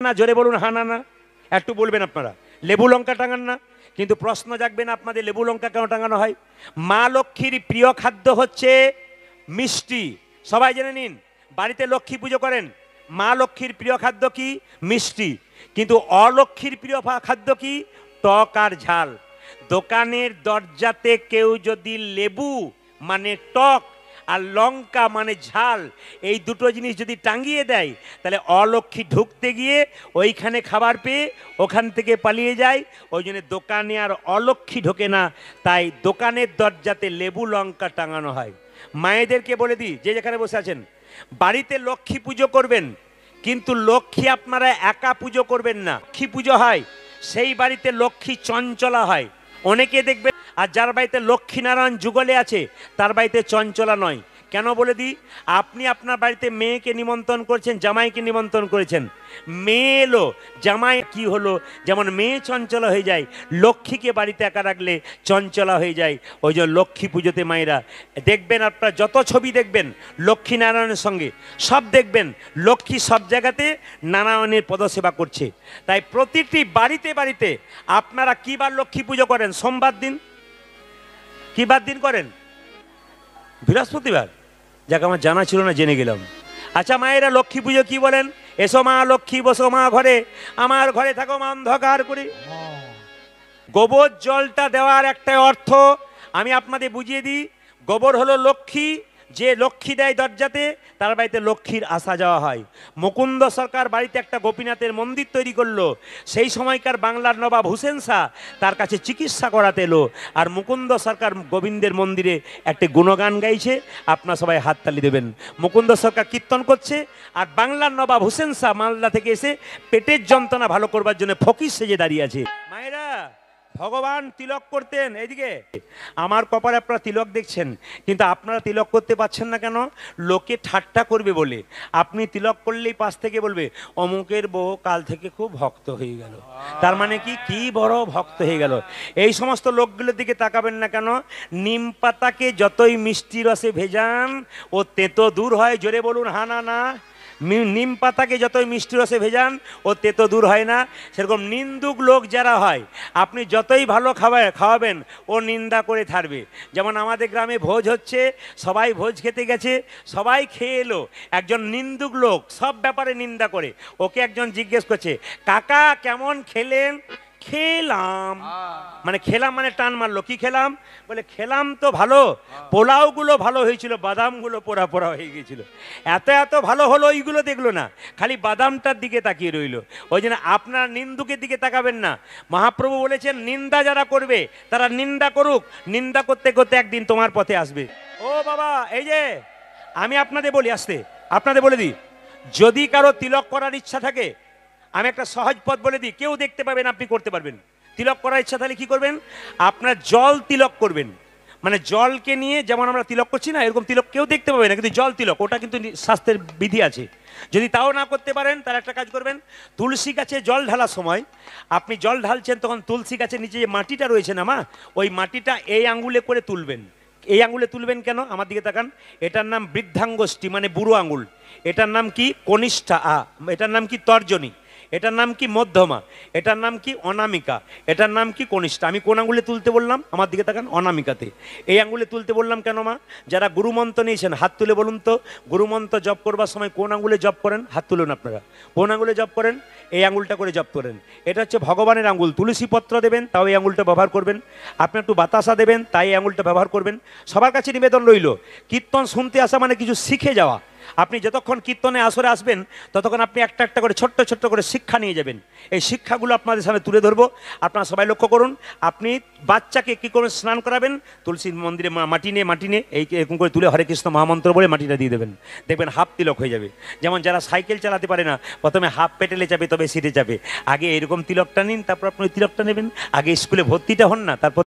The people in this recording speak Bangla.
না? জোরে বলুন হা না না। একটু বলবেন আপনারা। লেবু লঙ্কা টাঙান না? কিন্তু প্রশ্ন জাগবে না আপনাদের, লেবু লঙ্কা কেন টাঙানো হয়? মা লক্ষ্মীর প্রিয় খাদ্য হচ্ছে মিষ্টি। সবাই জেনে নিন, বাড়িতে লক্ষ্মী পুজো করেন, মা লক্ষ্মীর প্রিয় খাদ্য কি? মিষ্টি। কিন্তু অলক্ষ্মীর প্রিয় খাদ্য কি? টক আর ঝাল। দোকানের দরজাতে কেউ যদি লেবু মানে টক আর লঙ্কা মানে ঝাল, এই দুটো জিনিস যদি টাঙিয়ে দেয়, তাহলে অলক্ষ্মী ঢুকতে গিয়ে ওইখানে খাবার পেয়ে ওখান থেকে পালিয়ে যায়। ওই জন্য দোকানে আর অলক্ষ্মী ঢোকে না, তাই দোকানের দরজাতে লেবু লঙ্কা টাঙানো হয়। মায়েদেরকে বলে দিই, যে যেখানে বসে আছেন, বাড়িতে লক্ষ্মী পুজো করবেন, কিন্তু লক্ষ্মী আপনারা একা পুজো করবেন না। লক্ষ্মী পুজো হয় সেই বাড়িতে লক্ষ্মী চঞ্চলা হয়। অনেকে দেখবেন, আর যার বাড়িতে লক্ষ্মীনারায়ণ যুগলে আছে তার বাড়িতে চঞ্চলা নয়। কেন বলে দিই, আপনি আপনার বাড়িতে মেয়েকে নিমন্ত্রণ করেছেন, জামাইকে নিমন্ত্রণ করেছেন, মেয়ে এলো, জামাই কি হলো, যেমন মেয়ে চঞ্চলা হয়ে যায়, লক্ষ্মীকে বাড়িতে একা রাখলে চঞ্চলা হয়ে যায়। ওই জন্য লক্ষ্মী পুজোতে মায়েরা দেখবেন, আপনারা যত ছবি দেখবেন লক্ষ্মীনারায়ণের সঙ্গে, সব দেখবেন লক্ষ্মী সব জায়গাতে নারায়ণের পদসেবা করছে। তাই প্রতিটি বাড়িতে বাড়িতে আপনারা কি বার লক্ষ্মী পুজো করেন? সোমবার দিন। কি বার দিন করেন? বৃহস্পতিবার। যাক, আমার জানা ছিল না, জেনে গেলাম। আচ্ছা, মায়েরা লক্ষ্মী পুজো কি বলেন? এসো মা লক্ষ্মী, বসো মা ঘরে, আমার ঘরে থাকো মা অন্ধকার করে। গোবর জলটা দেওয়ার একটা অর্থ আমি আপনাদের বুঝিয়ে দিই। গোবর হলো লক্ষ্মী, যে লক্ষ্মী দেয় দরজাতে তার বাড়িতে লক্ষ্মীর আসা যাওয়া হয়। মুকুন্দ সরকার বাড়িতে একটা গোপীনাথের মন্দির তৈরি করলো। সেই সময়কার বাংলার নবাব হুসেন শাহ তার কাছে চিকিৎসা করাতে এলো, আর মুকুন্দ সরকার গোবিন্দের মন্দিরে একটা গুণগান গাইছে। আপনারা সবাই হাততালি দেবেন। মুকুন্দ সরকার কীর্তন করছে, আর বাংলার নবাব হুসেন শাহ মালদা থেকে এসে পেটের যন্ত্রণা ভালো করবার জন্য ফকির সেজে দাঁড়িয়ে আছে। মায়েরা, ভগবান তিলক করতেন। এইদিকে আমার কপালে আপনারা তিলক দেখছেন, কিন্তু আপনারা তিলক করতে পারছেন না কেন? লোকে ঠাট্টা করবে বলে। আপনি তিলক করলেই পাশ থেকে বলবে অমুকের বউ কাল থেকে খুব ভক্ত হয়ে গেল। তার মানে কি বড় ভক্ত হয়ে গেল। এই সমস্ত লোকগুলোর দিকে তাকাবেন না কেন? নিম পাতাকে যতই মিষ্টি রসে ভেজান ও তেতো দূর হয়। জোরে বলুন হা না না। নিম পাতাকে যতই মিষ্টি রসে ভেজান ও তেতো দূর হয় না। সেরকম নিন্দুক লোক যারা হয়, আপনি যতই ভালো খাওয়াবেন ও নিন্দা করে থাকবে। যেমন আমাদের গ্রামে ভোজ হচ্ছে, সবাই ভোজ খেতে গেছে, সবাই খেয়ে এলো, একজন নিন্দুক লোক সব ব্যাপারে নিন্দা করে। ওকে একজন জিজ্ঞেস করছে, কাকা কেমন খেলেন? খেলাম। মানে খেলাম মানে টান মারলো। কি খেলাম? বলে খেলাম তো ভালো, পোলাওগুলো ভালো হয়েছিল, বাদামগুলো পোড়া পোড়া হয়ে গেছিল। এত এত ভালো হলো, এইগুলো দেখলো না, খালি বাদামটার দিকে তাকিয়ে রইল। ওই জন্য আপনার নিন্দুকের দিকে তাকাবেন না। মহাপ্রভু বলেছেন, নিন্দা যারা করবে তারা নিন্দা করুক, নিন্দা করতে করতে একদিন তোমার পথে আসবে। ও বাবা, এই যে আমি আপনাদের বলি, আসতে আপনাদের বলে দিই, যদি কারো তিলক করার ইচ্ছা থাকে, আমি একটা সহজ পথ বলে দিই, কেউ দেখতে পাবেন, আপনি করতে পারবেন। তিলক করার ইচ্ছা তাহলে কি করবেন? আপনার জল তিলক করবেন। মানে জলকে নিয়ে যেমন আমরা তিলক করছি না, এরকম তিলক কেউ দেখতে পাবে না, কিন্তু জল তিলক, ওটা কিন্তু শাস্ত্রের বিধি আছে। যদি তাও না করতে পারেন, তাহলে একটা কাজ করবেন, তুলসী গাছে জল ঢালার সময় আপনি জল ঢালছেন, তখন তুলসী গাছের নিচে যে মাটিটা রয়েছে না মা, ওই মাটিটা এই আঙ্গুলে করে তুলবেন। এই আঙ্গুলে তুলবেন কেন? আমার দিকে তাকান। এটার নাম বৃদ্ধাঙ্গুষ্ঠী, মানে বুড়ো আঙ্গুল। এটার নাম কি? কনিষ্ঠা। এটার নাম কি? তর্জনী। এটার নাম কি? মধ্যমা। এটার নাম কি? অনামিকা। এটার নাম কি? কনিষ্ঠা। আমি কোন আঙ্গুলে তুলতে বললাম? আমার দিকে তাকান, অনামিকাতে। এই আঙ্গুলে তুলতে বললাম কেন মা? যারা গুরুমন্ত্র নিয়েছেন হাত তুলে বলুন তো, গুরুমন্ত্র জপ করবার সময় কোন আঙ্গুলে জপ করেন? হাত তুলুন আপনারা। কোন আঙ্গুলে জপ করেন? এই আঙ্গুলটা করে জপ করেন। এটা হচ্ছে ভগবানের আঙ্গুল। তুলসী পত্র দেবেন, তাও এই আঙ্গুলটা ব্যবহার করবেন। আপনি একটু বাতাসা দেবেন, তাই এই আঙ্গুলটা ব্যবহার করবেন। সবার কাছে নিবেদন রইল, কীর্তন শুনতে আসা মানে কিছু শিখে যাওয়া। আপনি যতক্ষণ কীর্তনে আসরে আসবেন, ততক্ষণ আপনি একটা একটা করে ছোট্ট ছোট্ট করে শিক্ষা নিয়ে যাবেন। এই শিক্ষাগুলো আপনাদের সামনে তুলে ধরবো। আপনারা সবাই লক্ষ্য করুন। আপনি বাচ্চাকে কী করে স্নান করাবেন? তুলসীর মন্দিরে মাটি নিয়ে এই এরকম করে তুলে হরে কৃষ্ণ মহামন্ত্র বলে মাটিটা দিয়ে দেবেন, দেখবেন হাফ তিলক হয়ে যাবে। যেমন যারা সাইকেল চালাতে পারে না, প্রথমে হাফ পেটেলে যাবে, তবে সিটে যাবে। আগে এরকম তিলকটা নিন, তারপর আপনি তিলকটা নেবেন। আগে স্কুলে ভর্তিটা হন না, তারপর